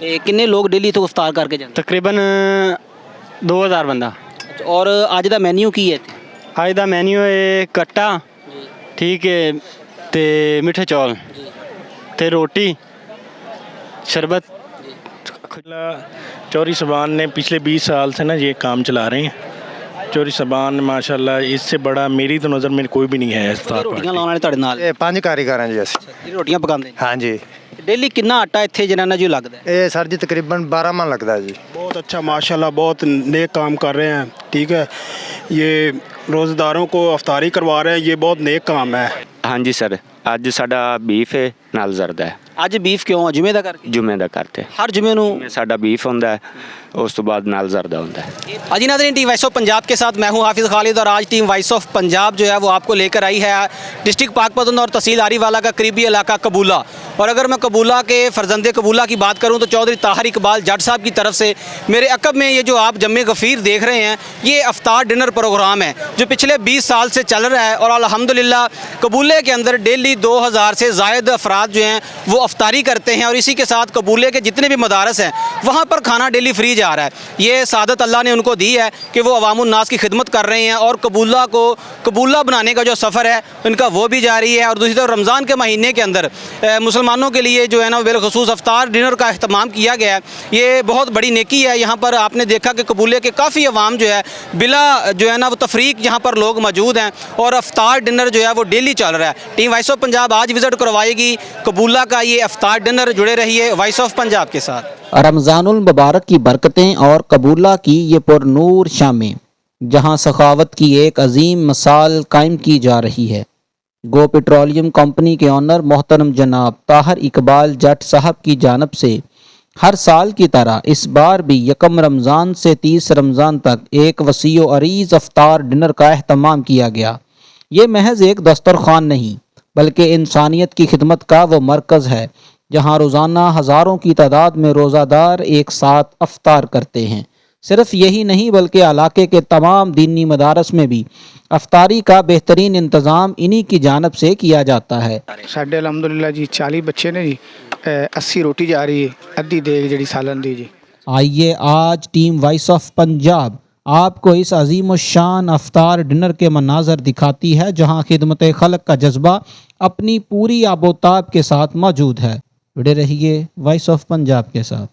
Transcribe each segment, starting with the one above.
किन्ने लोग डेली इत्थों इफ्तार करके जाते? तकरीबन 2000 बंदा। और अज का मैन्यू की है इत्थे? अज का मैन्यू है कट्टा, ठीक है, ते मिठे चौल ते रोटी शरबत। चौधरी साहबान ने पिछले 20 साल से ना ये काम चला रहे हैं। चौधरी साहबान माशाल्लाह इससे बड़ा मेरी तो नज़र में कोई भी नहीं है। रोटियां लाने वाले तुहाडे नाल? ਇਹ ਪੰਜ ਕਾਰੀਗਰ ਹਾਂ ਜੀ ਅਸੀਂ। ये रोटियां पकांदे? ਹਾਂਜੀ डेली किन्ना आटा इत्थे जनाना जी लगदा है? ਇਹ ਸਰ ਜੀ ਤਕਰੀਬਨ 12 ਮਣ ਲੱਗਦਾ ਜੀ। बहुत अच्छा माशाल्लाह, बहुत नेक काम कर रहे हैं, ठीक है। ये रोज़ेदारों को अफ्तारी करवा रहे हैं, ये बहुत नेक काम है। हाँ जी सर, अज साडा बीफ है नाल जरदा है। ਅੱਜ बीफ क्यों है? जुमे दा करके? जुमे दा करते हर जुमे नूं साडा बीफ होंदा है, उस तो बाद नाल जरदा होंदा है। अजी नाज़रीन, टीम वॉइस ऑफ पंजाब के साथ मैं हूं हाफिज़ खालिद और आज टीम वॉइस ऑफ पंजाब जो है वो आपको लेकर आई है डिस्ट्रिक्ट पाकपतन और तहसील आरीवाला का करीबी इलाका कबूला। और अगर मैं कबूला के फर्जंदे कबूला की बात करूं तो चौधरी ताहिर इकबाल जट साहब की तरफ से मेरे अकब में ये जो आप जम्मे गफ़ीर देख रहे हैं ये अफ्तार डिनर प्रोग्राम है जो पिछले 20 साल से चल रहा है। और अल्हम्दुलिल्लाह कबूले के अंदर डेली 2000 से ज़ायद अफराद जो हैं वो अफ्तारी करते हैं। और इसी के साथ कबूले के जितने भी मदारस हैं वहाँ पर खाना डेली फ्री जा रहा है। ये सादत अल्लाह ने उनको दी है कि वो अवामुन्नास की खिदमत कर रहे हैं और कबूला को कबूला बनाने का जो सफ़र है उनका वो भी जारी है। और दूसरी तरफ रमज़ान के महीने के अंदर मुसलमानों के लिए जो है ना बिलखसूस अफ्तार डिनर का अहतमाम किया गया है। ये बहुत बड़ी नेकी है। यहाँ पर आपने देखा कि कबूले के काफ़ी अवाम जो है बिला जो है ना वो तफरीक यहाँ पर लोग मौजूद हैं और अफ्तार डिनर जो है वो डेली चल रहा है। टीम वॉइस ऑफ पंजाब आज विज़िट करवाएगी कबूला का ये अफ्तार डिनर। जुड़े रहिए वॉइस ऑफ पंजाब के साथ। रमज़ानुल मुबारक की बरकतें और कबूला की ये पुरनूर शामें जहाँ सखावत की एक अजीम मिसाल कायम की जा रही है। गो पेट्रोलियम कंपनी के ऑनर मोहतरम जनाब ताहिर इकबाल जट साहब की जानब से हर साल की तरह इस बार भी 1 रमज़ान से 30 रमज़ान तक एक वसीओ अरीज़ अफ्तार डिनर का अहतमाम किया गया। ये महज एक दस्तरखान नहीं बल्कि इंसानियत की खिदमत का वो मरकज़ है जहाँ रोज़ाना हज़ारों की तादाद में रोज़ादार एक साथ अफ्तार करते हैं। सिर्फ यही नहीं बल्कि इलाके के तमाम दीनी मदारस में भी अफ्तारी का बेहतरीन इंतज़ाम इन्हीं की जानब से किया जाता है। साढ़े अलहमदुलिल्लाह जी 40 बच्चे ने जी 80 रोटी जा रही है, अद्धी देग जी सालन दी जी। आइए आज टीम वॉइस ऑफ पंजाब आपको इस अजीम शान अफ्तार डिनर के मनाजर दिखाती है जहाँ खिदमत खल्क का जज्बा अपनी पूरी आबोताब के साथ मौजूद है। जुड़े रहिए वॉइस ऑफ पंजाब के साथ।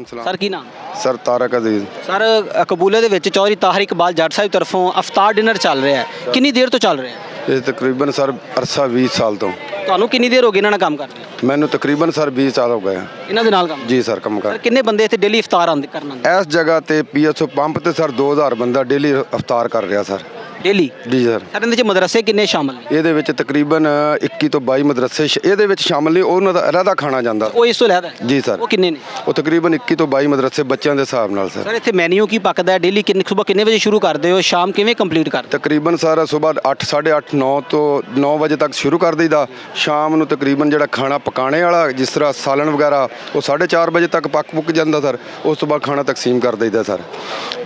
सर की नाम? सर तारक अजीज। सर कबूले ਦੇ ਵਿੱਚ ਚੌਧਰੀ ਤਾਹਿਰ ਇਕਬਾਲ ਜੱਟ ਸਾਹਿਬ ਤਰਫੋਂ ਅਫਤਾਰ ਡਿਨਰ ਚੱਲ ਰਿਹਾ ਹੈ, ਕਿੰਨੀ ਦੇਰ ਤੋਂ ਚੱਲ ਰਿਹਾ ਹੈ? ਇਹ ਤਕਰੀਬਨ ਸਰ ਅਰਸਾ 20 ਸਾਲ ਤੋਂ। ਤੁਹਾਨੂੰ ਕਿੰਨੀ ਦੇਰ ਹੋ ਗਈ ਇਹਨਾਂ ਨਾਲ ਕੰਮ ਕਰਦੇ? ਮੈਨੂੰ ਤਕਰੀਬਨ ਸਰ 20 ਸਾਲ ਹੋ ਗਏ ਆ ਇਹਨਾਂ ਦੇ ਨਾਲ ਕੰਮ? ਜੀ ਸਰ ਕੰਮ ਕਰ। ਸਰ ਕਿੰਨੇ ਬੰਦੇ ਇੱਥੇ ਡੇਲੀ ਇਫਤਾਰ ਆਉਂਦੇ ਕਰਨ ਆਉਂਦੇ? ਇਸ ਜਗ੍ਹਾ ਤੇ ਪੀਐਸਓ ਪੰਪ ਤੇ ਸਰ 2000 ਬੰਦਾ ਡੇਲੀ ਅਫਤਾਰ ਕਰ ਰਿਹਾ ਸਰ। डेली? जी सर। सर ਇਹਦੇ ਵਿੱਚ ਮਦਰਸੇ ਕਿੰਨੇ ਸ਼ਾਮਲ ਨੇ? ਇਹਦੇ ਵਿੱਚ ਤਕਰੀਬਨ 21 ਤੋਂ 22 ਮਦਰਸੇ ਇਹਦੇ ਵਿੱਚ ਸ਼ਾਮਲ ਨੇ, ਉਹਨਾਂ ਦਾ ਅਲੱਗਾ ਖਾਣਾ ਜਾਂਦਾ। ਉਹ ਇਸ ਤੋਂ ਲੈਦਾ? ਜੀ ਸਰ। ਉਹ ਕਿੰਨੇ ਨੇ? ਉਹ ਤਕਰੀਬਨ 21 ਤੋਂ 22 ਮਦਰਸੇ ਬੱਚਿਆਂ ਦੇ ਹਿਸਾਬ ਨਾਲ ਸਰ। ਸਰ ਇੱਥੇ ਮੈਨੂ ਕੀ ਪੱਕਦਾ ਹੈ? ਡੇਲੀ ਸਵੇਰ ਕਿੰਨੇ ਵਜੇ ਸ਼ੁਰੂ ਕਰਦੇ ਹੋ, ਸ਼ਾਮ ਕਿਵੇਂ ਕੰਪਲੀਟ ਕਰਦੇ? ਤਕਰੀਬਨ ਸਰ ਸਵੇਰ 8 8:30 9 ਤੋਂ 9 ਵਜੇ ਤੱਕ ਸ਼ੁਰੂ ਕਰ ਦਈਦਾ। ਸ਼ਾਮ ਨੂੰ ਤਕਰੀਬਨ ਜਿਹੜਾ ਖਾਣਾ ਪਕਾਣੇ ਵਾਲਾ ਜਿਸ ਤਰ੍ਹਾਂ ਸਾਲਣ ਵਗੈਰਾ ਉਹ 4:30 ਵਜੇ ਤੱਕ ਪੱਕ ਪੁੱਕ ਜਾਂਦਾ ਸਰ। ਉਸ ਤੋਂ ਬਾਅਦ ਖਾਣਾ ਤਕਸੀਮ ਕਰ ਦਈਦਾ ਸਰ।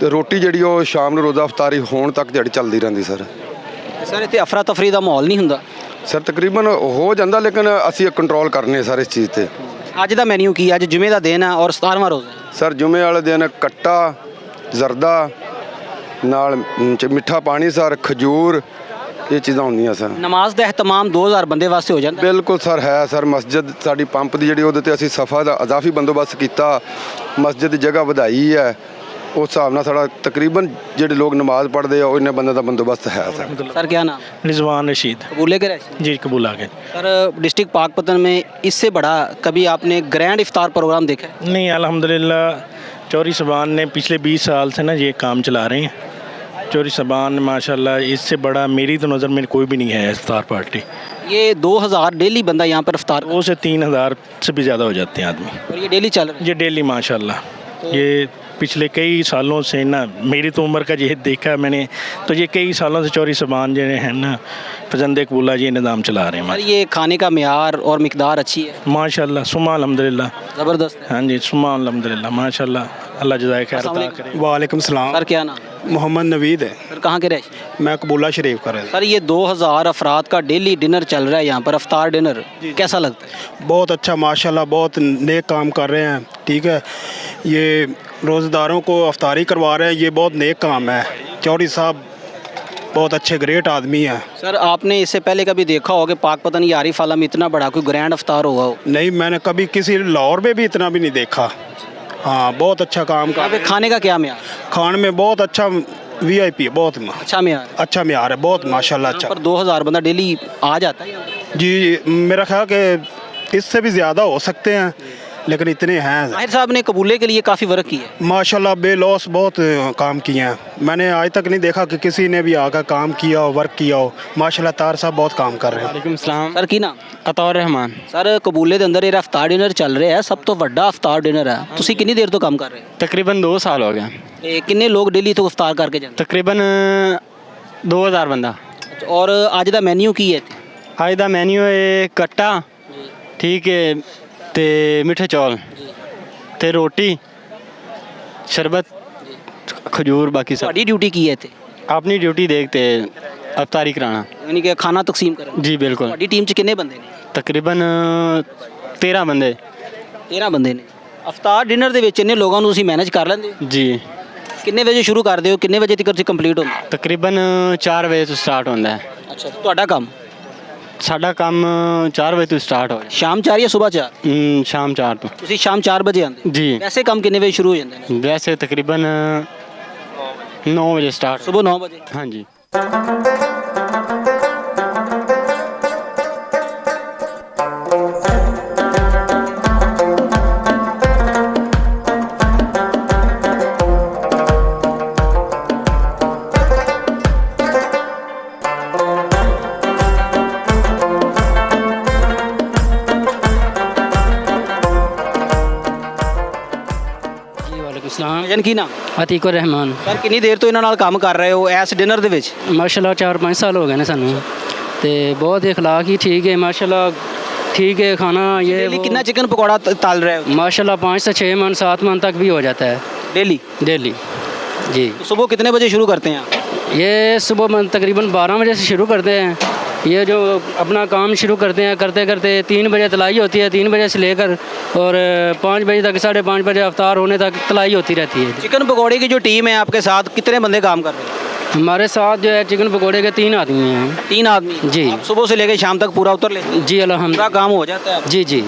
ਤੇ ਰੋਟੀ ਜਿਹੜੀ ਉਹ ਸ਼ਾਮ ਨੂੰ ਰੋਜ਼ਾ ਅਫਤਾਰੀ ਹੋਣ ਤੱਕ ਜਿਹੜੀ ਚੱਲਦੀ ਰਹਿੰਦੀ ਸਰ। सर इतने अफरा तफरी का माहौल नहीं होंगे? सर तकरीबन हो जाता लेकिन असी कंट्रोल करने सर इस चीज़ से। अज का मैन्यू की? अज जुमे का दिन है और 17वां रोज़ा है। सर जुमे वाले दिन कट्टा जरदा नाल मिठा पानी सर, खजूर ਇਹ ਚੀਜ਼ਾਂ ਹੁੰਦੀਆਂ ਸਰ। ਨਮਾਜ਼ ਦਾ ਅਹਿਤਮਾਮ 2000 ਬੰਦੇ ਵਾਸਤੇ ਹੋ ਜਾਂਦਾ? ਬਿਲਕੁਲ ਸਰ ਹੈ ਸਰ। ਮਸਜਿਦ ਸਾਡੀ ਪੰਪ ਦੀ ਜਿਹੜੀ ਉਹਦੇ ਤੇ ਅਸੀਂ ਸਫਾ ਦਾ ਅਜ਼ਾਫੀ ਬੰਦੋਬਸਤ ਕੀਤਾ, ਮਸਜਿਦ ਦੀ ਜਗ੍ਹਾ ਵਧਾਈ ਹੈ, ਉਸ ਹਿਸਾਬ ਨਾਲ ਸਾਡਾ ਤਕਰੀਬਨ ਜਿਹੜੇ ਲੋਕ ਨਮਾਜ਼ पढ़ते हैं इन्ने बंदे का बंदोबस्त है सर। सर क्या नाम? रिजवान रशीद कबूले के रहते जी, कबूला के। सर डिस्ट्रिक्ट पाकपतन में इससे बड़ा कभी आपने ग्रैंड इफ्तार प्रोग्राम देखा है? नहीं, अल्हम्दुलिल्लाह चौधरी साहबान ने पिछले 20 साल से ना ये काम चला रहे हैं। चौधरी साहबान माशाल्लाह, इससे बड़ा मेरी तो नज़र में कोई भी नहीं है इफ्तार पार्टी। ये 2000 डेली बंदा यहाँ पर इफ्तार 2 से 3000 से भी ज़्यादा हो जाते हैं आदमी। और ये डेली चल रहा है? ये डेली माशाल्लाह, ये पिछले कई सालों से ना, मेरी तो उम्र का ये देखा मैंने, तो ये कई सालों से चौधरी साहबान जो है ना फजंदे कबूला ये निज़ाम चला रहे हैं। सर ये खाने का मेयार और मिकदार अच्छी है माशाल्लाह, सुमा अल्हम्दुलिल्लाह, ज़बरदस्त है। हाँ जी, सुमा अल्हम्दुलिल्लाह माशाल्लाह, अल्लाह जज़ाए खैर अता करे। वालेकुम सलाम। सर क्या नाम? मोहम्मद नवीद है। सर कहाँ के रहे? मैं कबूला शरीफ का रहता सर ये 2000 अफराद का डेली डिनर चल रहा है यहाँ पर, अफ्तार डिनर, कैसा लगता है? हूँ। बहुत अच्छा माशाल्लाह, बहुत नेक काम कर रहे हैं। ठीक है, ये रोज़ेदारों को अफ्तारी करवा रहे हैं, ये बहुत नेक काम है। चौधरी साहब बहुत अच्छे ग्रेट आदमी हैं। सर आपने इससे पहले कभी देखा होगा पाकपतन या आरिफ आला में इतना बड़ा कोई ग्रैंड अफ्तार हुआ हो? नहीं, मैंने कभी किसी लाहौर में भी इतना भी नहीं देखा। हाँ, बहुत अच्छा काम यहाँ कर पे खाने का क्या मेयार? खाने में बहुत अच्छा VIP है, बहुत अच्छा मेयार है। अच्छा म्यार है, बहुत माशाल्लाह यहाँ अच्छा। पर 2000 बंदा डेली आ जाता है यहाँ पे? जी, मेरा ख्याल कि इससे भी ज़्यादा हो सकते हैं, लेकिन इतने हैं। माहिर साहब ने कबूले के लिए काफ़ी वर्क किया है। माशाल्लाह बेलौस बहुत काम किए हैं। मैंने आज तक नहीं देखा कि किसी ने भी आकर काम किया हो, वर्क किया हो। माशाल्लाह तार साहब बहुत काम कर रहे हैं। वालेकुम सलाम। सर की नाम? अतौर रहमान। सर कबूले ਦੇ ਅੰਦਰ ਇਹ ਅਫਤਾਰ ਡਿਨਰ ਚੱਲ ਰਿਹਾ ਹੈ, ਸਭ ਤੋਂ ਵੱਡਾ ਅਫਤਾਰ ਡਿਨਰ ਹੈ। ਤੁਸੀਂ ਕਿੰਨੀ ਦੇਰ ਤੋਂ ਕੰਮ ਕਰ ਰਹੇ ਹੋ? तकरीबन 2 साल हो गए। ਤੇ ਕਿੰਨੇ ਲੋਕ ਡੇਲੀ ਤੋਂ ਅਫਤਾਰ ਕਰਕੇ ਜਾਂਦੇ? तकरीबन 2000 ਬੰਦਾ। ਔਰ ਅੱਜ ਦਾ ਮੈਨੂ ਕੀ ਹੈ ਇੱਥੇ? ਅੱਜ ਦਾ ਮੈਨੂ ਹੈ ਕੱਟਾ, ਠੀਕ ਹੈ, ਤੇ ਮਿੱਠੇ ਚੌਲ ਤੇ ਰੋਟੀ, ਸ਼ਰਬਤ, ਖਜੂਰ, ਬਾਕੀ सब। ਤੁਹਾਡੀ ਡਿਊਟੀ ਕੀ ਹੈ ਇੱਥੇ? ਆਪਣੀ ਡਿਊਟੀ ਦੇਖਤੇ ਅਫਤਾਰੀ ਕਰਾਣਾ। ਯਾਨੀ ਕਿ ਖਾਣਾ ਤਕਸੀਮ ਕਰਨ। ਜੀ ਬਿਲकुल। ਤੁਹਾਡੀ ਟੀਮ 'ਚ ਕਿੰਨੇ ਬੰਦੇ ਨੇ? ਤਕਰੀਬਨ 13 ਬੰਦੇ। 13 ਬੰਦੇ ਨੇ। ਅਫਤਾਰ ਡਿਨਰ ਦੇ ਵਿੱਚ ਇੰਨੇ ਲੋਕਾਂ ਨੂੰ ਤੁਸੀਂ ਮੈਨੇਜ ਕਰ ਲੈਂਦੇ ਹੋ? ਜੀ। ਕਿੰਨੇ ਵਜੇ ਸ਼ੁਰੂ ਕਰਦੇ ਹੋ, ਕਿੰਨੇ ਵਜੇ ਤੱਕ ਤੁਸੀਂ ਕੰਪਲੀਟ ਹੁੰਦਾ? ਤਕਰੀਬਨ 4 ਵਜੇ ਤੋਂ ਸਟਾਰਟ ਹੁੰਦਾ ਹੈ ਅੱਛਾ, ਤੁਹਾਡਾ ਕੰਮ? ਸਾਡਾ ਕੰਮ 4 ਵਜੇ ਤੋਂ ਸਟਾਰਟ ਹੋ ਜਾਂਦਾ। ਸ਼ਾਮ 4 ਜਾਂ ਸਵੇਰ 4? ਸ਼ਾਮ 4 ਤੋਂ। ਤੁਸੀਂ ਸ਼ਾਮ 4 ਵਜੇ ਆਉਂਦੇ? ਜੀ। ਵੈਸੇ ਕੰਮ ਕਿੰਨੇ ਵਜੇ ਸ਼ੁਰੂ ਹੋ ਜਾਂਦੇ ਨੇ? ਵੈਸੇ ਤਕਰੀਬਨ 9 ਵਜੇ ਸਟਾਰਟ। ਸਵੇਰ 9 ਵਜੇ? ਹਾਂਜੀ। ਜਨ ਕੀ ਨਾਮ? ਅਤੀਕੁਰ ਰਹਿਮਾਨ। ਸਰ ਕਿੰਨੀ ਦੇਰ ਤੋਂ ਇਹਨਾਂ ਨਾਲ ਕੰਮ ਕਰ ਰਹੇ ਹੋ ਇਸ ਡਿਨਰ ਦੇ ਵਿੱਚ? ਮਾਸ਼ਾਅੱਲਾ 4-5 ਸਾਲ ਹੋ ਗਏ ਨੇ ਸਾਨੂੰ, ਤੇ ਬਹੁਤ ਇਖਲਾਕ ਹੀ ਠੀਕ है माशाल्लाह, ठीक है खाना ये डेली कितना चिकन पकौड़ा तल रहे हो? माशाल्लाह 5 से 6 मन 7 मन तक भी हो जाता है डेली? डेली जी। तो सुबह कितने बजे शुरू करते हैं आप? ये सुबह तकरीबन 12 बजे से शुरू करते हैं। ये जो अपना काम शुरू करते हैं, करते करते 3 बजे तलाई होती है, 3 बजे से लेकर और 5 बजे तक, 5:30 बजे अफ्तार होने तक तलाई होती रहती है। चिकन पकौड़े की जो टीम है आपके साथ कितने बंदे काम कर रहे हैं? हमारे साथ जो है चिकन पकौड़े के 3 आदमी हैं। 3 आदमी? जी। आप सुबह से लेकर शाम तक पूरा उतर लेते हैं? जी अल्हम्दुलिल्लाह। पूरा काम हो जाता है? जी जी।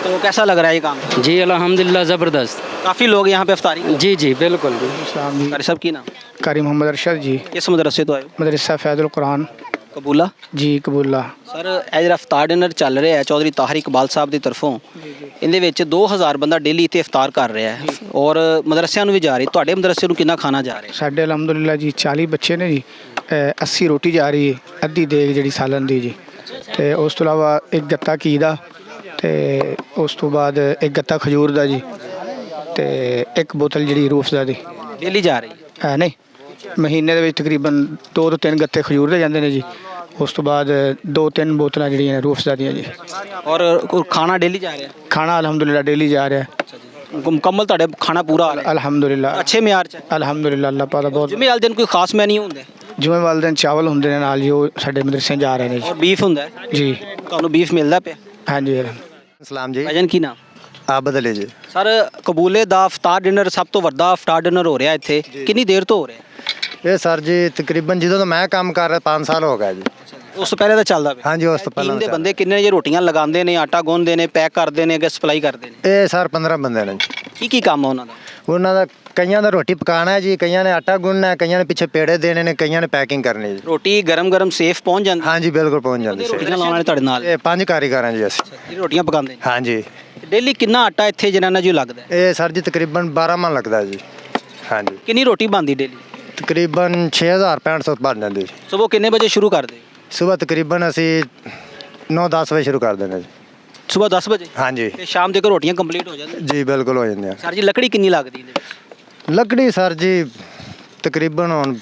तो कैसा लग रहा है ये काम? जी अल्हम्दुलिल्लाह ज़बरदस्त। काफ़ी लोग यहाँ पे अफ्तारी? जी जी बिल्कुल। कारी साहब की नाम? कारी मोहम्मद अरशद जी। किस मदरसे तो आए हो? मदरसा फैज़ुल कुरान कबूला? जी कबूला। ਸਰ ਇਹ ਜਿਹੜਾ ਅਫਤਾਰ ਡਿਨਰ ਚੱਲ ਰਿਹਾ ਹੈ ਚੌਧਰੀ ਤਾਹਿਰ ਇਕਬਾਲ ਸਾਹਿਬ ਦੀ ਤਰਫੋਂ, ਇਹਦੇ ਵਿੱਚ 2000 ਬੰਦਾ ਡੇਲੀ ਇੱਥੇ ਇਫਤਾਰ ਕਰ ਰਿਹਾ ਹੈ ਔਰ ਮਦਰਸਿਆਂ ਨੂੰ ਵੀ ਜਾ ਰਹੀ। ਤੁਹਾਡੇ ਮਦਰਸੇ ਨੂੰ ਕਿੰਨਾ ਖਾਣਾ ਜਾ ਰਿਹਾ? ਸਾਡੇ ਅਲਹਮਦੁਲਿਲਾ ਜੀ 40 ਬੱਚੇ ਨੇ ਜੀ, 80 ਰੋਟੀ ਜਾ ਰਹੀ ਹੈ, ਅੱਧੀ ਦੇਗ ਜਿਹੜੀ ਸਾਲਨ ਦੀ ਜੀ, ਤੇ ਉਸ ਤੋਂ ਇਲਾਵਾ ਇੱਕ ਗੱਤਾ ਘੀ ਦਾ, ਤੇ ਉਸ ਤੋਂ ਬਾਅਦ ਇੱਕ ਗੱਤਾ ਖਜੂਰ ਦਾ ਜੀ, ਤੇ ਇੱਕ ਬੋਤਲ ਜਿਹੜੀ ਰੂਫਜ਼ਾ ਦੀ ਡੇਲੀ ਜਾ ਰਹੀ ਹੈ। ਨਹੀਂ, ਮਹੀਨੇ ਦੇ ਵਿੱਚ ਤਕਰੀਬਨ 2 ਤੋਂ 3 ਗੱਤੇ ਖਜੂਰ ਦੇ ਜਾਂਦੇ ਨੇ ਜੀ, ਉਸ ਤੋਂ ਬਾਅਦ 2-3 ਬੋਤਲਾਂ ਜਿਹੜੀਆਂ ਨੇ ਰੂਫਜ਼ਾ ਦੀਆਂ ਜੀ। ਔਰ ਖਾਣਾ ਡੇਲੀ ਜਾ ਰਿਹਾ? ਖਾਣਾ ਅਲਹਮਦੁਲਿਲਾ ਡੇਲੀ ਜਾ ਰਿਹਾ। ਮੁਕੰਮਲ ਤੁਹਾਡੇ ਖਾਣਾ ਪੂਰਾ ਆ ਰਿਹਾ? ਅਲਹਮਦੁਲਿਲਾ ਅੱਛੇ ਮਿਆਰ ਚ? ਅਲਹਮਦੁਲਿਲਾ ਅੱਲਾਹ ਪਾਕ ਦਾ ਬਹੁਤ। ਜੁਮੇ ਵਾਲੇ ਦਿਨ ਕੋਈ ਖਾਸ ਮੈਨੂ ਹੁੰਦਾ? ਜੁਮੇ ਵਾਲੇ ਦਿਨ ਚਾਵਲ ਹੁੰਦੇ ਨੇ ਨਾਲ ਜੀ, ਉਹ ਸਾਡੇ ਮਦਰਸੇ ਜਾ ਰਹੇ ਨੇ ਜੀ। ਔਰ ਬੀਫ ਹੁੰਦਾ ਹੈ? ਜੀ ਤੁਹਾਨੂੰ ਬੀਫ ਮਿਲਦਾ ਪਿਆ? ਹਾਂਜੀ। ਸਲਾਮ ਜੀ। ਭਾਜਨ ਕੀ ਨਾਮ? ਆਬਦ ਅਲੀ ਜੀ। ਸਰ ਕਬੂਲੇ ਦਾ ਅਫਤਾਰ ਡਿਨਰ ਸਭ ਤੋਂ ਵੱਡਾ ਅਫਤਾਰ ਡਿਨਰ ਹੋ ਰਿਹਾ ਇੱਥੇ, ਕਿੰਨੀ ਦੇਰ ਤੋਂ ਹੋ ਰਿਹਾ? ਇਹ ਸਰ ਜੀ ਤਕਰੀਬਨ ਜਦੋਂ ਤੋਂ ਮੈਂ ਕੰਮ ਕਰ ਰਿਹਾ 5 ਸਾਲ ਹੋ ਗਏ ਜੀ। ਉਸ ਤੋਂ ਪਹਿਲੇ ਤਾਂ ਚੱਲਦਾ ਪਿਆ। ਹਾਂਜੀ ਉਸ ਤੋਂ ਟੀਮ ਪਹਿਲਾਂ ਦੇ ਬੰਦੇ ਕਿੰਨੇ ਜੇ ਰੋਟੀਆਂ ਲਗਾਉਂਦੇ ਨੇ, ਆਟਾ ਗੁੰਨਦੇ ਨੇ, ਪੈਕ ਕਰਦੇ ਨੇ, ਅੱਗੇ ਸਪਲਾਈ ਕਰਦੇ ਨੇ? ਇਹ ਸਰ 15 ਬੰਦੇ ਨੇ ਜੀ। ਕੀ ਕੰਮ ਆ ਉਹਨਾਂ ਦਾ? ਉਹਨਾਂ ਦਾ ਕਈਆਂ ਦਾ ਰੋਟੀ ਪਕਾਉਣਾ ਹੈ ਜੀ, ਕਈਆਂ ਨੇ ਆਟਾ ਗੁੰਨਣਾ ਹੈ, ਕਈਆਂ ਨੇ ਪਿੱਛੇ ਪੇੜੇ ਦੇਣੇ ਨੇ, ਕਈਆਂ ਨੇ ਪੈਕਿੰਗ ਕਰਨੀ ਜੀ। ਰੋਟੀ ਗਰਮ ਸੇਫ ਪਹੁੰਚ ਜਾਂਦੀ? ਹਾਂਜੀ ਬਿਲਕੁਲ ਪਹੁੰਚ ਜਾਂਦੀ ਸਰ। ਰੋਟੀਆਂ ਲਾਉਣ ਵਾਲੇ ਤੁਹਾਡੇ ਨਾਲ ਇਹ 5 ਕਾਰੀਗਰ ਹਾਂ ਜੀ ਅਸੀਂ। ਇਹ ਰੋਟੀਆਂ ਪਕਾਉਂਦੇ ਨੇ? ਹਾਂਜੀ ਡੇਲੀ ਕਿੰਨਾ ਆਟਾ ਇੱਥੇ ਜਨਾਨਾ ਜੀ ਲੱਗਦਾ ਹੈ? ਇਹ ਸਰ ਜੀ ਤਕਰੀਬਨ 12 ਮਣ ਲੱਗਦਾ ਹੈ ਜੀ। ਹਾਂਜੀ ਕਿੰਨੀ ਰੋਟੀ ਬਣਦੀ ਡੇਲੀ? ਤਕਰੀਬਨ 6500 ਬਣ ਜਾਂਦੀ ਜੀ। ਸਵੇਰ ਕਿੰਨੇ ਵਜੇ ਸ਼ੁਰੂ ਕਰਦੇ? ਸਵੇਰ ਤਕਰੀਬਨ ਅਸੀਂ 9-10 ਵਜੇ ਸ਼ੁਰੂ ਕਰ ਦਿੰਦੇ ਜੀ। ਸਵੇਰ 10 ਵਜੇ ਹਾਂਜੀ ਤੇ ਸ਼ਾਮ ਦੇ ਰੋਟੀਆਂ ਕੰਪਲੀਟ ਹੋ ਜਾਂਦੀਆਂ? ਜੀ ਬਿਲਕੁਲ ਹੋ ਜਾਂਦੇ ਆ। ਸਰ ਜੀ ਲੱਕੜੀ ਕਿੰਨੀ ਲੱਗਦੀ ਇਹਦੇ ਵਿੱਚ? ਲੱਕੜੀ ਸਰ ਜੀ ਤਕਰੀਬਨ ਹੁਣ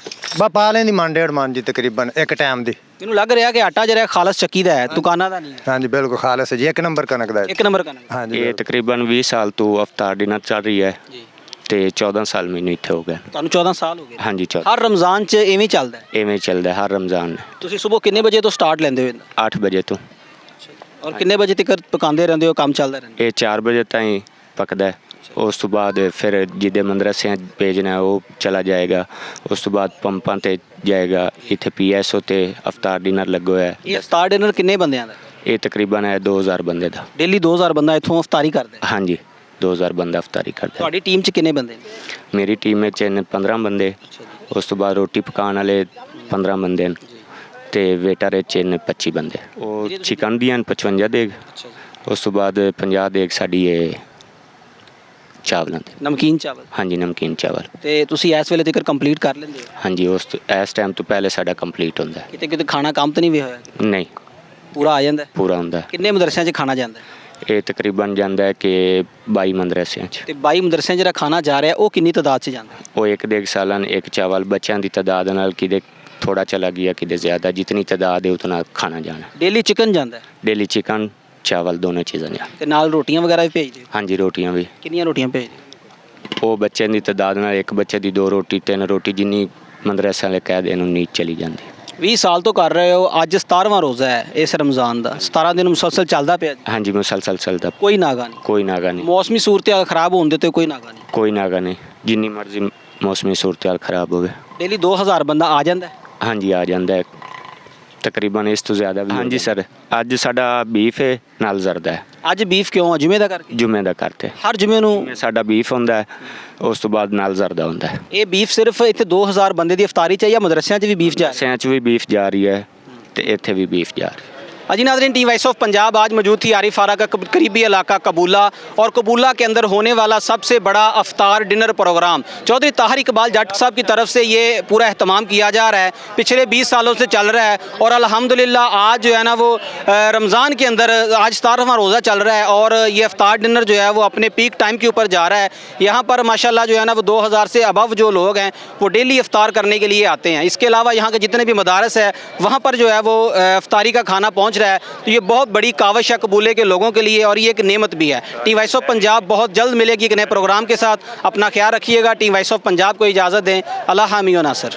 ਪਾ ਲੈਂਦੀ ਮਣ 1.5 ਮਣ ਜੀ ਤਕਰੀਬਨ ਇੱਕ ਟਾਈਮ ਦੀ। ਮੈਨੂੰ ਲੱਗ ਰਿਹਾ ਕਿ ਆਟਾ ਜਿਹੜਾ ਖਾਲਸ ਚੱਕੀ ਦਾ ਹੈ, ਦੁਕਾਨਾਂ ਦਾ ਨਹੀਂ ਹੈ। ਹਾਂਜੀ ਬਿਲਕੁਲ ਖਾਲਸ ਜੀ, ਇੱਕ ਨੰਬਰ ਕਣਕ ਦਾ ਹੈ। ਇੱਕ ਨੰਬਰ ਕਣਕ। ਹਾਂਜੀ ਇਹ ਬਿਲਕੁਲ। ਤਕਰੀਬਨ 20 ਸਾਲ ਤੋਂ ਅਫਤਾਰ ਡਿਨਰ ਚੱਲ ਰਹੀ ਹੈ ਜੀ ਤੇ 14 ਸਾਲ ਮੈਨੂੰ ਇੱਥੇ ਹੋ ਗਏ। ਤੁਹਾਨੂੰ 14 ਸਾਲ ਹੋ ਗਏ? ਹਾਂਜੀ 14 ਹਰ ਰਮਜ਼ਾਨ 'ਚ ਐਵੇਂ ਚੱਲਦਾ ਹੈ? ਇਵੇਂ ਚੱਲਦਾ ਹਰ ਰਮਜ਼ਾਨ। ਤੁਸੀਂ ਸਵੇਰ ਕਿੰਨੇ ਵਜੇ ਤੋਂ ਸਟਾਰਟ ਲੈਂਦੇ ਹੋ ਇਹਦਾ? 8 ਵਜੇ ਤੋਂ ਔਰ ਕਿੰਨੇ ਵਜੇ ਤੱਕ ਪਕਾਉਂਦੇ ਰਹਿੰਦੇ ਹੋ, ਕੰਮ ਚੱਲਦਾ ਰਹਿੰਦਾ? ਇਹ 4 ਵਜੇ ਤਾਈਂ ਪੱਕਦਾ ਹੈ। ਉਸ ਤੋਂ ਬਾਅਦ ਫਿਰ ਜਿਹਦੇ ਮਦਰਸਿਆਂ ਭੇਜਣਾ ਉਹ ਚਲਾ ਜਾਏਗਾ। ਉਸ ਤੋਂ ਬਾਅਦ ਪੰਪਾਂ ਤੇ ਜਾਏਗਾ। ਇੱਥੇ PSO ਤੇ ਅਫਤਾਰ ਡਿਨਰ ਲੱਗਾ ਹੋਇਆ ਹੈ। ਇਹ ਇਫਤਾਰ ਡਿਨਰ ਕਿੰਨੇ ਬੰਦਿਆਂ ਦਾ? ਇਹ ਤਕਰੀਬਨ ਹੈ 2000 ਬੰਦੇ ਦਾ। ਡੇਲੀ 2000 ਬੰਦਾ ਇੱਥੋਂ ਇਫਤਾਰੀ ਕਰਦਾ ਹੈ? ਹਾਂਜੀ 2000 ਬੰਦਾ ਅਫਤਾਰੀ ਕਰਦਾ ਹੈ। ਤੁਹਾਡੀ ਟੀਮ 'ਚ ਕਿੰਨੇ ਬੰਦੇ ਨੇ? ਮੇਰੀ ਟੀਮ ਵਿੱਚ ਨੇ 15 ਬੰਦੇ। ਉਸ ਤੋਂ ਬਾਅਦ ਰੋਟੀ ਪਕਾਉਣ ਵਾਲੇ 15 ਬੰਦੇ ਨੇ ਤੇ ਵੇਟਰ ਵਿੱਚ ਨੇ 25 ਬੰਦੇ। ਉਹ ਚਿਕਨ ਦੀਆਂ 55 ਦੇਗ। ਉਸ ਤੋਂ ਬਾਅਦ 50 ਦੇਗ ਸਾਡੀ ਇਹ ਚਾਵਲਾਂ ਦੇ। ਨਮਕੀਨ ਚਾਵਲ? ਹਾਂਜੀ ਨਮਕੀਨ ਚਾਵਲ। ਤੇ ਤੁਸੀਂ ਇਸ ਵੇਲੇ ਤੱਕ ਕੰਪਲੀਟ ਕਰ ਲੈਂਦੇ ਹੋ? ਹਾਂਜੀ ਇਸ ਟਾਈਮ ਤੋਂ ਪਹਿਲੇ ਸਾਡਾ ਕੰਪਲੀਟ ਹੁੰਦਾ ਹੈ। ਕਿਤੇ ਕਿਤੇ ਖਾਣਾ ਕੰਮ ਤਾਂ ਨਹੀਂ ਵੀ ਹੋਇਆ? ਨਹੀਂ ਪੂਰਾ ਆ ਜਾਂਦਾ ਹੈ? ਪੂਰਾ ਹੁੰਦਾ ਹੈ। ਕਿੰਨੇ ਮਦਰਸਿਆਂ 'ਚ ਖਾਣਾ ਜਾਂਦਾ ਹੈ? ਇਹ ਤਕਰੀਬਨ ਜਾਂਦਾ ਹੈ ਕਿ 22 ਮਦਰਸਿਆਂ 'ਚ। ਤੇ 22 ਮਦਰਸਿਆਂ 'ਚ ਜਿਹੜਾ ਖਾਣਾ ਜਾ ਰਿਹਾ ਉਹ ਕਿੰਨੀ ਤਾਦਾਦ 'ਚ ਜਾਂਦਾ ਹੈ? ਉਹ ਇੱਕ ਦੇਗ ਸਾਲਨ ਇੱਕ ਚਾਵਲ ਬੱਚਿਆਂ ਦੀ ਤਾਦਾਦ ਨਾਲ ਕਿਤੇ ਥੋੜਾ ਚਲਾ ਗਿਆ ਕਿਤੇ ਜ਼ਿਆਦਾ, ਜਿਤਨੀ ਤਾਦਾਦ ਹੈ ਉਤਨਾ ਖਾਣਾ ਜਾਣਾ। ਡੇਲੀ ਚਿਕਨ ਜਾਂਦਾ ਹੈ? ਡੇਲੀ ਚਿਕਨ ਚਾਵਲ ਦੋਨੋਂ ਚੀਜ਼ਾਂ ਨੇ। ਤੇ ਨਾਲ ਰੋਟੀਆਂ ਵਗੈਰਾ ਵੀ ਭੇਜਦੇ ਹੋ? ਹਾਂਜੀ ਰੋਟੀਆਂ ਵੀ। ਕਿੰਨੀਆਂ ਰੋਟੀਆਂ ਭੇਜਦੇ ਹੋ? ਉਹ ਬੱਚਿਆਂ ਦੀ ਤਾਦਾਦ ਨਾਲ ਇੱਕ ਬੱਚੇ ਦੀ 2 ਰੋਟੀ 3 ਰੋਟੀ ਜਿੰਨੀ ਮਦਰਸੇ ਵਾਲੇ ਕਹਿ ਦੇਣ ਉਨੀ ਚਲੀ ਜਾਂਦੀ। 20 ਸਾਲ ਤੋਂ ਕਰ ਰਹੇ ਹੋ, ਅੱਜ 17ਵਾਂ ਰੋਜ਼ਾ ਹੈ ਇਸ ਰਮਜ਼ਾਨ ਦਾ। 17 ਦਿਨ ਮੁਸਲਸਲ ਚੱਲਦਾ ਪਿਆ? ਹਾਂਜੀ ਮੁਸਲਸਲ ਚੱਲਦਾ। ਕੋਈ ਨਾਗਾ ਨਹੀਂ? ਕੋਈ ਨਾਗਾ ਨਹੀਂ। ਮੌਸਮੀ ਸੂਰਤ-ਹਾਲ ਖਰਾਬ ਹੋਣ ਦੇ ਤੇ ਕੋਈ ਨਾਗਾ ਨਹੀਂ? ਕੋਈ ਨਾਗਾ ਨਹੀਂ। ਜਿੰਨੀ ਮਰਜ਼ੀ ਮੌਸਮੀ ਸੂਰਤ-ਹਾਲ ਖਰਾਬ ਹੋਵੇ। ਡੇਲੀ 2000 ਬੰਦਾ ਆ ਜਾਂਦਾ ਹੈ? ਹਾਂਜੀ ਆ ਜਾਂਦਾ ਹੈ ਤਕਰੀਬਨ ਇਸ ਤੋਂ ਜ਼ਿਆਦਾ ਵੀ। ਹਾਂਜੀ ਸਰ ਅੱਜ ਸਾਡਾ ਬੀਫ ਹੈ ਨਾਲ ਜ਼ਰਦਾ ਹੈ। ਅੱਜ ਬੀਫ ਕਿਉਂ ਆ? ਜੁਮੇ ਦਾ ਕਰਕੇ? ਜੁਮੇ ਦਾ ਕਰਤੇ ਹਰ ਜੁਮੇ ਨੂੰ ਸਾਡਾ ਬੀਫ ਹੁੰਦਾ ਹੈ। ਉਸ ਤੋਂ ਬਾਅਦ ਨਾਲ ਜ਼ਰਦਾ ਹੁੰਦਾ ਹੈ। ਇਹ ਬੀਫ ਸਿਰਫ ਇੱਥੇ 2000 ਬੰਦੇ ਦੀ ਇਫਤਾਰੀ 'ਚ ਹੈ ਜਾਂ ਮਦਰਸਿਆਂ 'ਚ ਵੀ ਬੀਫ ਜਾ ਰਿਹਾ? ਸਿਆਂ 'ਚ ਵੀ ਬੀਫ ਜਾ ਰਹੀ ਹੈ ਤੇ ਇੱਥੇ ਵੀ ਬੀਫ ਜਾ ਰਹੀ है। अजी नाज़रीन, टीम वॉइस ऑफ पंजाब आज मौजूद थी आरिफ आरा का करीबी इलाका कबूला, और कबूला के अंदर होने वाला सबसे बड़ा अफ्तार डिनर प्रोग्राम चौधरी ताहिर इकबाल जट साहब की तरफ से ये पूरा अहतमाम किया जा रहा है। पिछले 20 सालों से चल रहा है और अल्हम्दुलिल्लाह आज जो है ना वो रमज़ान के अंदर आज 17वां रोज़ा चल रहा है और ये अफ्तार डिनर जो है वो अपने पीक टाइम के ऊपर जा रहा है। यहाँ पर माशाल्लाह जो है ना वो 2000 से अबव जो लोग हैं वो डेली अफ्तार करने के लिए आते हैं। इसके अलावा यहाँ के जितने भी मदारस है वहाँ पर जो है वो अफ्तारी का खाना पहुँच रहा है। तो ये बहुत बड़ी काविश है कबूले के लोगों के लिए और ये एक नेमत भी है। टीम वॉइस ऑफ पंजाब बहुत जल्द मिलेगी एक नए प्रोग्राम के साथ। अपना ख्याल रखिएगा। टीम वॉइस ऑफ पंजाब को इजाज़त दें। अल्लाह हामी व नासर।